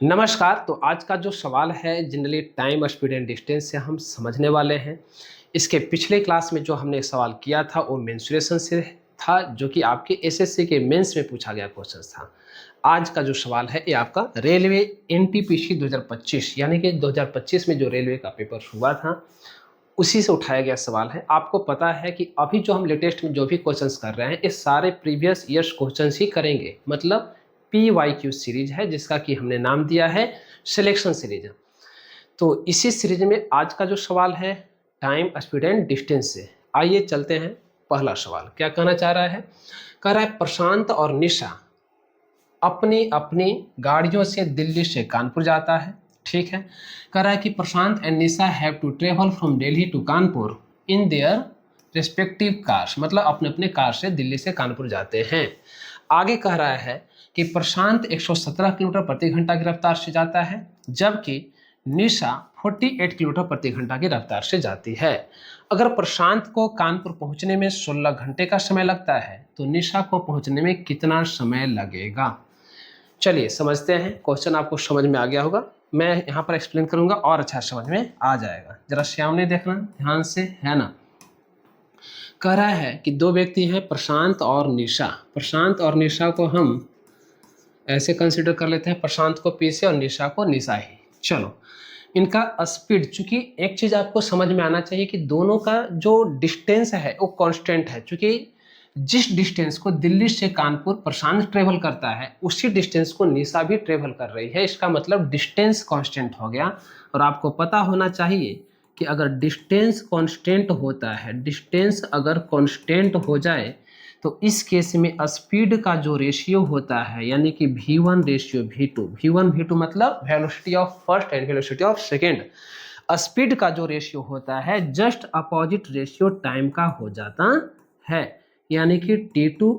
नमस्कार। तो आज का जो सवाल है generally time speed and distance से हम समझने वाले हैं। इसके पिछले क्लास में जो हमने सवाल किया था वो मेंसुरेशन से था, जो कि आपके एसएससी के मेंस में पूछा गया क्वेश्चन था। आज का जो सवाल है ये आपका रेलवे एनटीपीसी 2025 यानी कि 2025 में जो रेलवे का पेपर हुआ था उसी से उठाया गया सवाल है। आपको पता है कि अभी जो हम लेटेस्ट में जो भी क्वेश्चंस कर रहे हैं ये सारे प्रीवियस ईयर्स क्वेश्चंस ही करेंगे, मतलब PYQ सीरीज है जिसका कि हमने नाम दिया है सिलेक्शन सीरीज। तो इसी सीरीज में आज का जो सवाल है टाइम स्पीड एंड डिस्टेंस से। आइए चलते हैं। पहला सवाल क्या कहना चाह रहा है, कह रहा है प्रशांत और निशा अपनी अपनी गाड़ियों से दिल्ली से कानपुर जाता है। ठीक है, कह रहा है कि Prashant and Nisha have to travel from Delhi to Kanpur in their respective cars, मतलब अपने अपने कार से दिल्ली से कानपुर जाते हैं। आगे कह रहा है कि प्रशांत 117 किलोमीटर प्रति घंटा की रफ्तार से जाता है, जबकि निशा 48 किलोमीटर प्रति घंटा की रफ्तार से जाती है। अगर प्रशांत को कानपुर पहुंचने में 16 घंटे का समय लगता है तो निशा को पहुंचने में कितना समय लगेगा। चलिए समझते हैं। क्वेश्चन आपको समझ में आ गया होगा, मैं यहाँ पर एक्सप्लेन करूंगा और अच्छा समझ में आ जाएगा। जरा सामने देखना ध्यान से, है ना। कह रहा है कि दो व्यक्ति हैं प्रशांत और निशा। प्रशांत और निशा को हम ऐसे कंसिडर कर लेते हैं, प्रशांत को पी से और निशा को निशा ही। चलो, इनका स्पीड, चूंकि एक चीज आपको समझ में आना चाहिए कि दोनों का जो डिस्टेंस है वो कांस्टेंट है। चूंकि जिस डिस्टेंस को दिल्ली से कानपुर प्रशांत ट्रेवल करता है उसी डिस्टेंस को निशा भी ट्रेवल कर रही है। इसका मतलब डिस्टेंस कांस्टेंट हो गया। और आपको पता होना चाहिए कि अगर डिस्टेंस कांस्टेंट होता है, डिस्टेंस अगर कांस्टेंट हो जाए तो इस केस में स्पीड का जो रेशियो होता है यानी कि V1 ratio V2, V1 V2 मतलब velocity of first and velocity of second, speed का जो रेशियो होता है जस्ट अपोजिट रेशियो टाइम का हो जाता है, यानी कि T2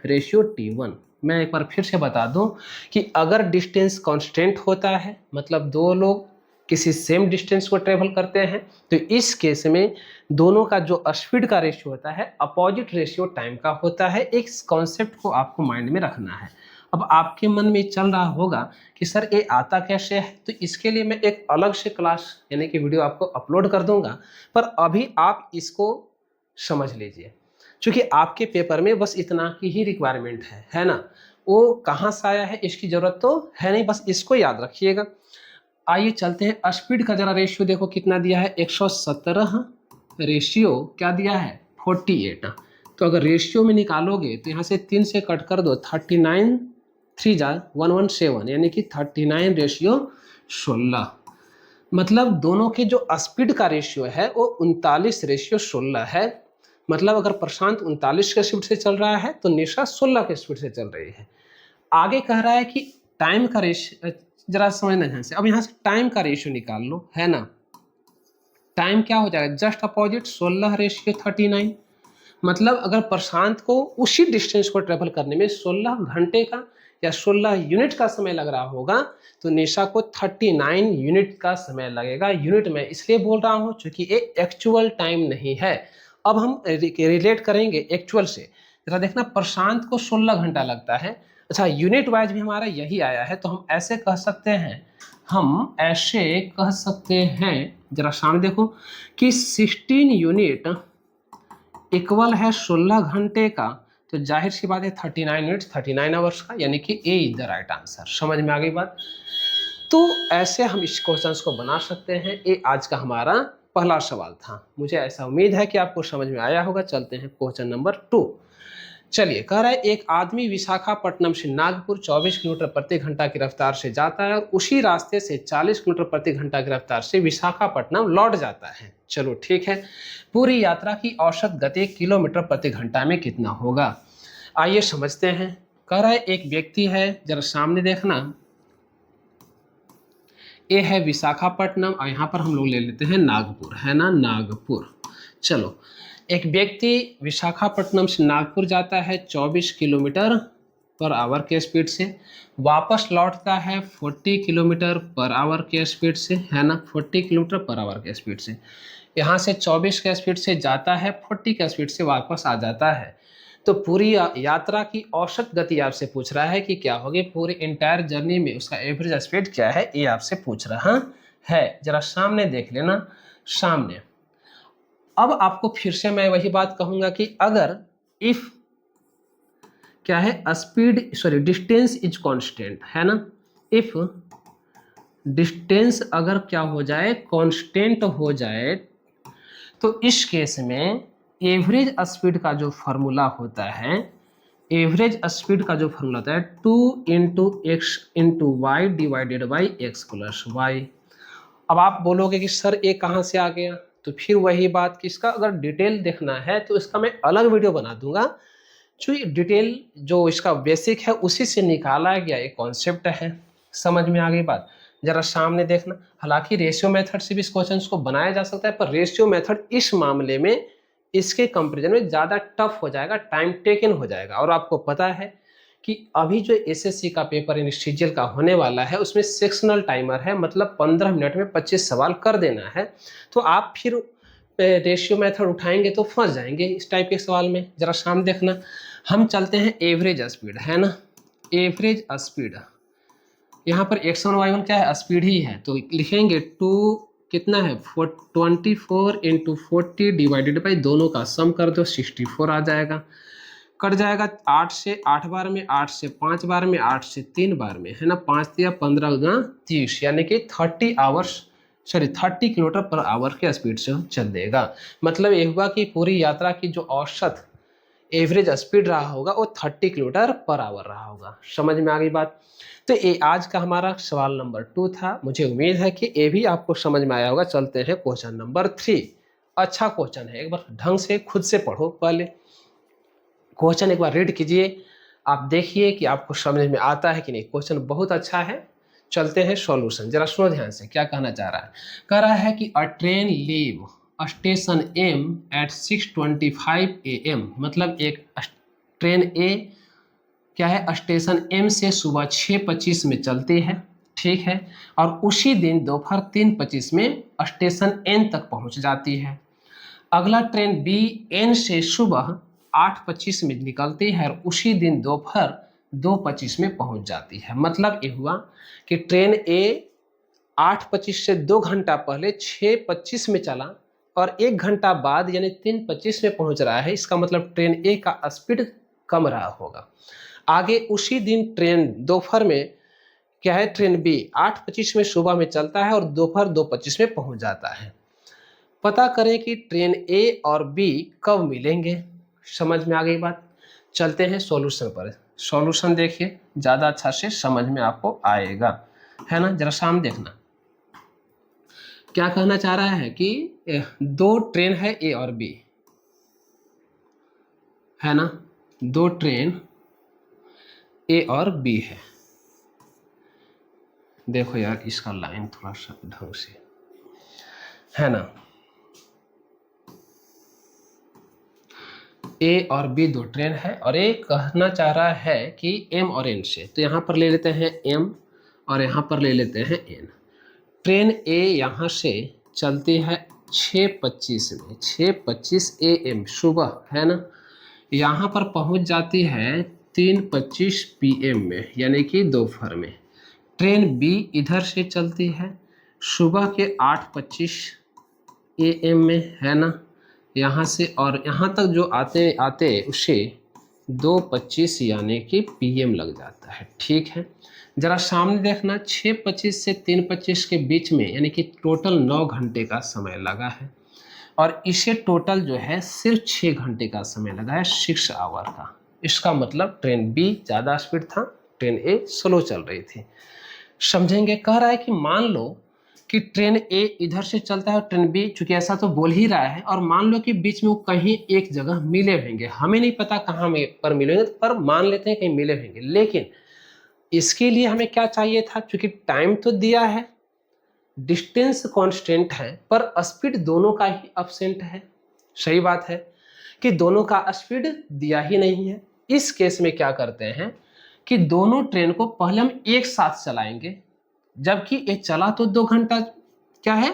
रेशियो T1। मैं एक बार फिर से बता दूं कि अगर डिस्टेंस कांस्टेंट होता है, मतलब दो लोग किसी सेम डिस्टेंस को ट्रेवल करते हैं, तो इस केस में दोनों का जो स्पीड का रेशियो होता है अपोजिट रेशियो टाइम का होता है। इस कॉन्सेप्ट को आपको माइंड में रखना है। अब आपके मन में चल रहा होगा कि सर ये आता कैसे है, तो इसके लिए मैं एक अलग से क्लास यानी कि वीडियो आपको अपलोड कर दूंगा, पर अभी आप इसको समझ लीजिए। क्योंकि आपके पेपर में बस इतना की ही रिक्वायरमेंट है ना। वो कहाँ से आया है इसकी जरूरत तो है नहीं, बस इसको याद रखिएगा। आइए चलते हैं। स्पीड का जरा रेशियो देखो कितना दिया है, 117 रेशियो क्या दिया है 48। तो अगर रेशियो में निकालोगे तो यहाँ से 3 से कट कर दो, 39 3 जा 117 यानी कि 39 रेशियो 16। मतलब दोनों के जो स्पीड का रेशियो है वो 39 रेशियो 16 है। मतलब अगर प्रशांत 39 के स्पीड से चल रहा है तो निशा 16 के स्पीड से चल रही है। आगे कह रहा है कि टाइम का रेशियो, जरा समझना ध्यान से। अब यहाँ से टाइम का रेशियो निकाल लो, है ना। टाइम क्या हो जाएगा, जस्ट अपोजिट 16 रेशियो 39। मतलब अगर प्रशांत को उसी डिस्टेंस को ट्रेवल करने में 16 घंटे का या 16 यूनिट का समय लग रहा होगा तो निशा को 39 यूनिट का समय लगेगा। यूनिट में इसलिए बोल रहा हूँ क्योंकि ये एक्चुअल टाइम नहीं है। अब हम रिलेट करेंगे एक्चुअल से। जरा देखना, प्रशांत को 16 घंटा लगता है। अच्छा, यूनिट वाइज भी हमारा यही आया है, तो हम ऐसे कह सकते हैं, जरा सामने देखो कि 16 यूनिट इक्वल है 16 घंटे का, तो जाहिर सी बात है 39 यूनिट्स 39 आवर्स का, यानी कि ए इज द राइट आंसर। समझ में आ गई बात। तो ऐसे हम इस क्वेश्चन को बना सकते हैं। ये आज का हमारा पहला सवाल था। मुझे ऐसा उम्मीद है कि आपको समझ में आया होगा। चलते हैं क्वेश्चन नंबर 2। चलिए, कह रहा है एक आदमी विशाखापट्टनम से नागपुर 24 किलोमीटर प्रति घंटा की रफ्तार से जाता है और उसी रास्ते से 40 किलोमीटर प्रति घंटा की रफ्तार से विशाखापट्टनम लौट जाता है। चलो ठीक है, पूरी यात्रा की औसत गति किलोमीटर प्रति घंटा में कितना होगा। आइए समझते हैं। कह रहा है एक व्यक्ति है, जरा सामने देखना, ये है विशाखापट्टनम और यहाँ पर हम लोग ले लेते हैं नागपुर, है ना, नागपुर। चलो, एक व्यक्ति विशाखापट्टनम से नागपुर जाता है 24 किलोमीटर पर आवर के स्पीड से, वापस लौटता है 40 किलोमीटर पर आवर के स्पीड से, है ना, 40 किलोमीटर पर आवर के स्पीड से। यहाँ से 24 के स्पीड से जाता है, 40 के स्पीड से वापस आ जाता है। तो पूरी यात्रा की औसत गति आपसे पूछ रहा है कि क्या होगी, पूरी इंटायर जर्नी में उसका एवरेज स्पीड क्या है, ये आपसे पूछ रहा है। जरा सामने देख लेना, सामने। अब आपको फिर से मैं वही बात कहूंगा कि अगर इफ क्या है, speed sorry distance is constant, है ना, इफ डिस्टेंस अगर क्या हो जाए, कांस्टेंट हो जाए, तो इस केस में एवरेज स्पीड का जो फॉर्मूला होता है, एवरेज स्पीड का जो फॉर्मूला होता है 2 × x × y divided by x plus Y. अब आप बोलोगे कि सर ये कहाँ से आ गया, तो फिर वही बात कि इसका अगर डिटेल देखना है तो इसका मैं अलग वीडियो बना दूंगा। जो ये डिटेल जो इसका बेसिक है उसी से निकाला गया एक कॉन्सेप्ट है। समझ में आ गई बात? जरा सामने देखना। हालांकि रेशियो मेथड से भी इस क्वेश्चन को बनाया जा सकता है, पर रेशियो मेथड इस मामले में इसके कंपेरिजन में ज़्यादा टफ हो जाएगा, टाइम टेकन हो जाएगा। और आपको पता है कि अभी जो एसएससी का पेपर यानी सीजीएल का होने वाला है उसमें सेक्शनल टाइमर है, मतलब 15 मिनट में 25 सवाल कर देना है। तो आप फिर रेशियो मेथड उठाएंगे तो फंस जाएंगे इस टाइप के सवाल में। जरा सामने देखना, हम चलते हैं एवरेज स्पीड, है ना, एवरेज स्पीड। यहाँ पर x1 y1 क्या है, स्पीड ही है, तो लिखेंगे 2 कितना है 24 × 40 डिवाइडेड बाई दोनों का सम कर दो 64 आ जाएगा। कट जाएगा 8 से 8 बार में, 8 से 5 बार में, 8 से 3 बार में, है ना, 5 या 15 गुना 30, यानी कि 30 किलोमीटर पर आवर के स्पीड से चल देगा। मतलब ये हुआ कि पूरी यात्रा की जो औसत एवरेज स्पीड रहा होगा वो 30 किलोमीटर पर आवर रहा होगा। समझ में आ गई बात? तो ये आज का हमारा सवाल नंबर 2 था। मुझे उम्मीद है कि ये भी आपको समझ में आया होगा। चलते हैं क्वेश्चन नंबर 3। अच्छा क्वेश्चन है, एक बार ढंग से खुद से पढ़ो, पहले क्वेश्चन एक बार रीड कीजिए, आप देखिए कि आपको समझ में आता है कि नहीं। क्वेश्चन बहुत अच्छा है। चलते हैं सॉल्यूशन, जरा सुनो ध्यान से क्या कहना चाह रहा है। कह रहा है कि a train leave station M at 6:25 AM, मतलब एक ट्रेन ए क्या है स्टेशन एम से सुबह 6:25 में चलती है, ठीक है, और उसी दिन दोपहर 3:25 में स्टेशन एन तक पहुंच जाती है। अगला ट्रेन बी एन से सुबह 8:25 में निकलती है और उसी दिन दोपहर 2:25 में पहुंच जाती है। मतलब ये हुआ कि ट्रेन ए 8:25 से 2 घंटा पहले 6:25 में चला और 1 घंटा बाद यानी 3:25 में पहुंच रहा है। इसका मतलब ट्रेन ए का स्पीड कम रहा होगा। आगे उसी दिन ट्रेन दोपहर में क्या है, ट्रेन बी 8:25 में सुबह में चलता है और दोपहर 2:25 में पहुंच जाता है। पता करें कि ट्रेन ए और बी कब मिलेंगे। समझ में आ गई बात? चलते हैं सॉल्यूशन पर। सॉल्यूशन देखिए, ज़्यादा अच्छा से समझ में आपको आएगा, है ना। जरा सामने देखना क्या कहना चाह रहा है कि 2 ट्रेन है ए और बी, है ना, 2 ट्रेन ए और बी है। देखो यार इसका लाइन थोड़ा सा ढंग से, है ना, ए और बी 2 ट्रेन है और ये कहना चाह रहा है कि एम और एन से। तो यहाँ पर ले लेते हैं एम और यहाँ पर ले लेते हैं एन। ट्रेन ए यहाँ से चलती है 6:25 में, 6:25 AM सुबह, है ना, यहाँ पर पहुँच जाती है 3:25 PM में, यानी कि दोपहर में। ट्रेन बी इधर से चलती है सुबह के 8:25 AM में, है ना, यहाँ से और यहाँ तक जो आते आते उसे 2:25 यानी कि PM लग जाता है, ठीक है। जरा सामने देखना, 6:25 से 3:25 के बीच में यानी कि टोटल 9 घंटे का समय लगा है और इसे टोटल जो है सिर्फ 6 घंटे का समय लगा है, 6 आवर का। इसका मतलब ट्रेन बी ज़्यादा स्पीड था, ट्रेन ए स्लो चल रही थी। समझेंगे? कह रहा है कि मान लो कि ट्रेन ए इधर से चलता है और ट्रेन बी, चूंकि ऐसा तो बोल ही रहा है, और मान लो कि बीच में वो कहीं एक जगह मिले होंगे, हमें नहीं पता कहाँ पर मिले होंगे, पर मान लेते हैं कहीं मिले होंगे। लेकिन इसके लिए हमें क्या चाहिए था, क्योंकि टाइम तो दिया है, डिस्टेंस कांस्टेंट है, पर स्पीड दोनों का ही एब्सेंट है। सही बात है कि दोनों का स्पीड दिया ही नहीं है। इस केस में क्या करते हैं कि दोनों ट्रेन को पहले हम एक साथ चलाएंगे, जबकि ये चला तो 2 घंटा क्या है,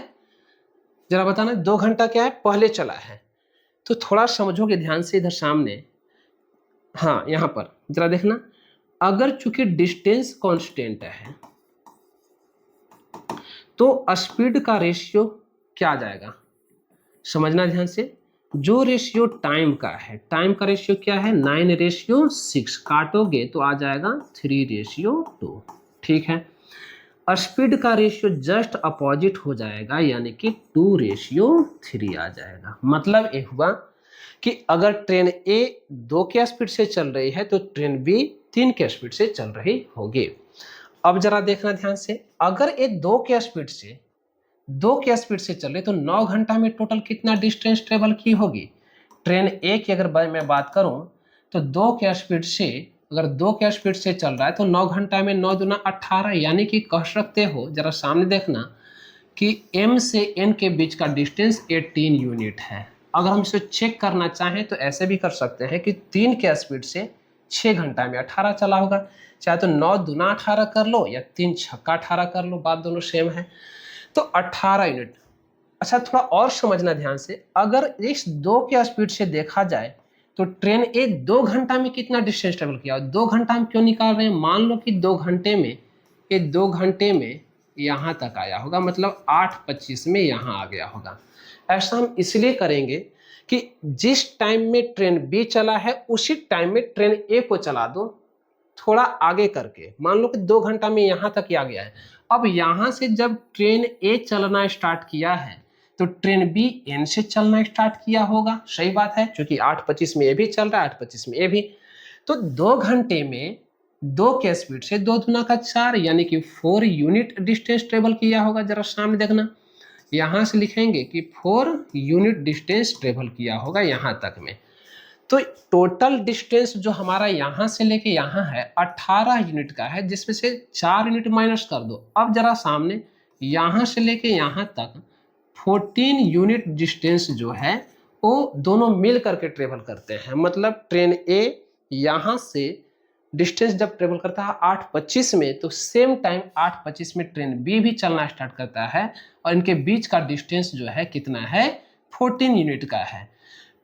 जरा बताना, 2 घंटा क्या है पहले चला है। तो थोड़ा समझोगे ध्यान से इधर सामने, हाँ यहाँ पर जरा देखना, अगर चूंकि डिस्टेंस कांस्टेंट है तो स्पीड का रेशियो क्या आ जाएगा, समझना ध्यान से। जो रेशियो टाइम का है, टाइम का रेशियो क्या है, 9:6, काटोगे तो आ जाएगा 3:2। ठीक है, स्पीड का रेशियो जस्ट अपोजिट हो जाएगा, यानी कि 2:3 आ जाएगा। मतलब ये हुआ कि अगर ट्रेन ए 2 के स्पीड से चल रही है तो ट्रेन बी 3 के स्पीड से चल रही होगी। अब जरा देखना ध्यान से, अगर ये 2 के स्पीड से चल रही तो 9 घंटा में टोटल कितना डिस्टेंस ट्रेवल की होगी। ट्रेन ए की अगर मैं बात करूं तो 2 के स्पीड से, अगर 2 के स्पीड से चल रहा है तो 9 घंटा में 9 दूना 18, यानी कि कह सकते हो, जरा सामने देखना कि m से n के बीच का डिस्टेंस 18 यूनिट है। अगर हम इसे चेक करना चाहें तो ऐसे भी कर सकते हैं कि 3 के स्पीड से 6 घंटा में 18 चला होगा, चाहे तो 9 दूना 18 कर लो या 3 छक्का 18 कर लो, बात दोनों सेम है, तो 18 यूनिट। अच्छा थोड़ा और समझना ध्यान से, अगर इस 2 के स्पीड से देखा जाए तो ट्रेन ए 2 घंटा में कितना डिस्टेंस ट्रेवल किया, 2 घंटा में क्यों निकाल रहे हैं, मान लो कि 2 घंटे में, ये 2 घंटे में यहाँ तक आया होगा, मतलब 8:25 में यहाँ आ गया होगा। ऐसा हम इसलिए करेंगे कि जिस टाइम में ट्रेन बी चला है उसी टाइम में ट्रेन ए को चला दो, थोड़ा आगे करके। मान लो कि 2 घंटा में यहाँ तक ही आ गया है, अब यहाँ से जब ट्रेन ए चलना स्टार्ट किया है तो ट्रेन बी एन से चलना स्टार्ट किया होगा, सही बात है, क्योंकि 8:25 में ये भी चल रहा है, 8:25 में ये भी। तो 2 घंटे में 2 के स्पीड से 2 दूना का 4, यानी कि 4 यूनिट डिस्टेंस ट्रेवल किया होगा। जरा सामने देखना, यहाँ से लिखेंगे कि 4 यूनिट डिस्टेंस ट्रेवल किया होगा यहाँ तक में। तो टोटल डिस्टेंस जो हमारा यहाँ से लेके यहाँ है 18 यूनिट का है, जिसमें से 4 यूनिट माइनस कर दो। अब जरा सामने यहाँ से लेके यहाँ तक 14 यूनिट डिस्टेंस जो है वो दोनों मिल करके ट्रेवल करते हैं। मतलब ट्रेन ए यहाँ से डिस्टेंस जब ट्रेवल करता है 8:25 में, तो सेम टाइम 8:25 में ट्रेन बी भी चलना स्टार्ट करता है, और इनके बीच का डिस्टेंस जो है कितना है, 14 यूनिट का है।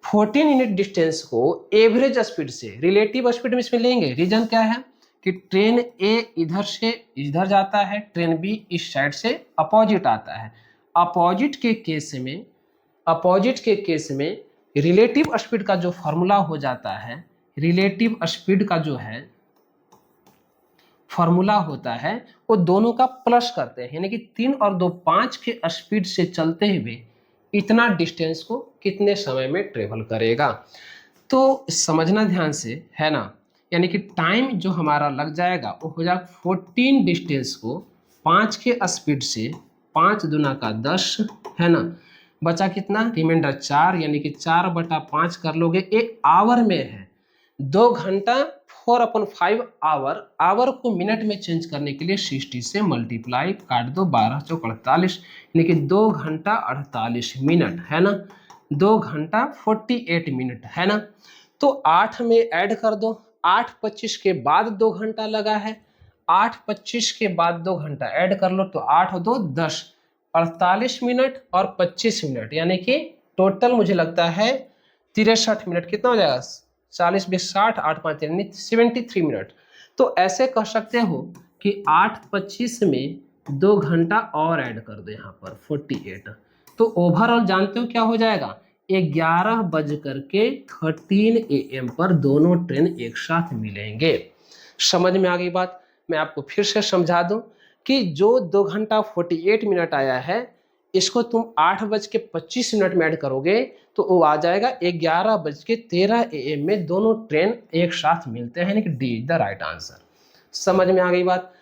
14 यूनिट डिस्टेंस को एवरेज स्पीड से रिलेटिव स्पीड में इसमें लेंगे। रीजन क्या है कि ट्रेन ए इधर से इधर जाता है, ट्रेन बी इस साइड से अपोजिट आता है। अपोजिट के केस में रिलेटिव स्पीड का जो फॉर्मूला हो जाता है, रिलेटिव स्पीड का जो है फॉर्मूला होता है वो दोनों का प्लस करते हैं, यानी कि 3 और 2 5 के स्पीड से चलते हुए इतना डिस्टेंस को कितने समय में ट्रेवल करेगा। तो समझना ध्यान से, है ना, यानी कि टाइम जो हमारा लग जाएगा वो हो जाएगा 14 डिस्टेंस को 5 के स्पीड से, 5 दूना का 10, है ना, बचा कितना, रिमाइंडर 4, यानी कि 4/5 कर लोगे, एक आवर में है 2 घंटा, 4/5 आवर। आवर को मिनट में चेंज करने के लिए 60 से मल्टीप्लाई काट दो, 12 चौक 48, यानी कि 2 घंटा 48 मिनट, है ना, 2 घंटा 48 मिनट, है ना। तो 8 में ऐड कर दो, 8:25 के बाद 2 घंटा लगा है, 8:25 के बाद 2 घंटा ऐड कर लो, तो 8 और 2 10, 48 मिनट और 25 मिनट, यानी कि टोटल मुझे लगता है 63 मिनट। कितना हो जाएगा, 40 20 60, 8 5 यानी 73 मिनट। तो ऐसे कह सकते हो कि 8:25 में 2 घंटा और ऐड कर दो यहाँ पर 48, तो ओवरऑल जानते हो क्या हो जाएगा, 11:13 AM पर दोनों ट्रेन एक साथ मिलेंगे। समझ में आ गई बात। मैं आपको फिर से समझा दूं कि जो 2 घंटा 48 मिनट आया है, इसको तुम 8:25 में ऐड करोगे तो वो आ जाएगा 11:13 AM में दोनों ट्रेन एक साथ मिलते हैं, यानी कि D is the right answer. समझ में आ गई बात।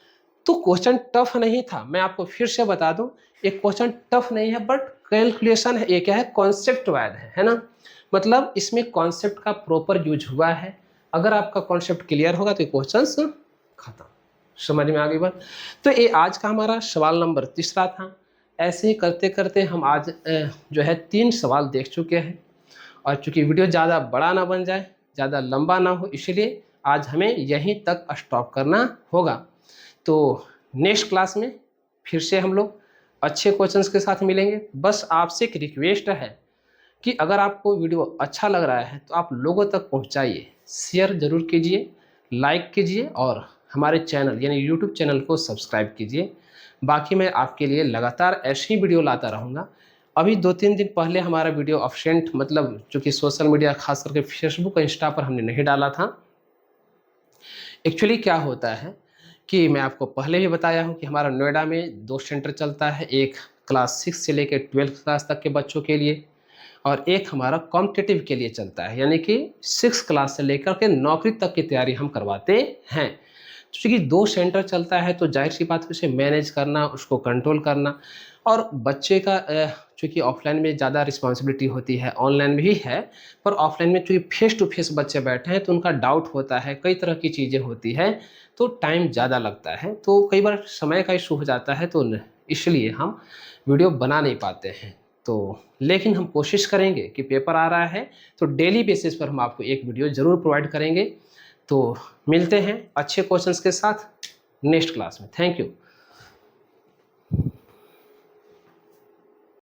तो क्वेश्चन टफ नहीं था, मैं आपको फिर से बता दूं, एक क्वेश्चन टफ नहीं है, बट कैलकुलेशन है, ये क्या है, कॉन्सेप्ट वाइज है ना, मतलब इसमें कॉन्सेप्ट का प्रॉपर यूज हुआ है। अगर आपका कॉन्सेप्ट क्लियर होगा तो क्वेश्चन खत्म। समझ में आ गई बात। तो ये आज का हमारा सवाल नंबर 3 था। ऐसे ही करते करते हम आज जो है 3 सवाल देख चुके हैं, और चूंकि वीडियो ज़्यादा बड़ा ना बन जाए, ज़्यादा लंबा ना हो, इसलिए आज हमें यहीं तक स्टॉप करना होगा। तो नेक्स्ट क्लास में फिर से हम लोग अच्छे क्वेश्चंस के साथ मिलेंगे। बस आपसे एक रिक्वेस्ट है कि अगर आपको वीडियो अच्छा लग रहा है तो आप लोगों तक पहुंचाइए, शेयर ज़रूर कीजिए, लाइक कीजिए और हमारे चैनल यानी यूट्यूब चैनल को सब्सक्राइब कीजिए। बाकी मैं आपके लिए लगातार ऐसी ही वीडियो लाता रहूँगा। अभी 2-3 दिन पहले हमारा वीडियो एब्सेंट, मतलब चूँकि सोशल मीडिया ख़ास करके फेसबुक, इंस्टा पर हमने नहीं डाला था। एक्चुअली क्या होता है कि मैं आपको पहले भी बताया हूँ कि हमारा नोएडा में 2 सेंटर चलता है, एक क्लास 6 से लेकर 12th क्लास तक के बच्चों के लिए और एक हमारा कॉम्पिटिटिव के लिए चलता है, यानी कि 6 क्लास से लेकर के नौकरी तक की तैयारी हम करवाते हैं। तो चूँकि 2 सेंटर चलता है तो जाहिर सी बात है उसे मैनेज करना, उसको कंट्रोल करना और बच्चे का चूँकि ऑफलाइन में ज़्यादा रिस्पॉन्सिबिलिटी होती है, ऑनलाइन भी है, पर ऑफलाइन में चूँकि फेस टू फेस बच्चे बैठे हैं तो उनका डाउट होता है, कई तरह की चीज़ें होती हैं, तो टाइम ज़्यादा लगता है, तो कई बार समय का इशू हो जाता है, तो इसलिए हम वीडियो बना नहीं पाते हैं। तो लेकिन हम कोशिश करेंगे कि पेपर आ रहा है तो डेली बेसिस पर हम आपको एक वीडियो ज़रूर प्रोवाइड करेंगे। तो मिलते हैं अच्छे क्वेश्चंस के साथ नेक्स्ट क्लास में। Thank you.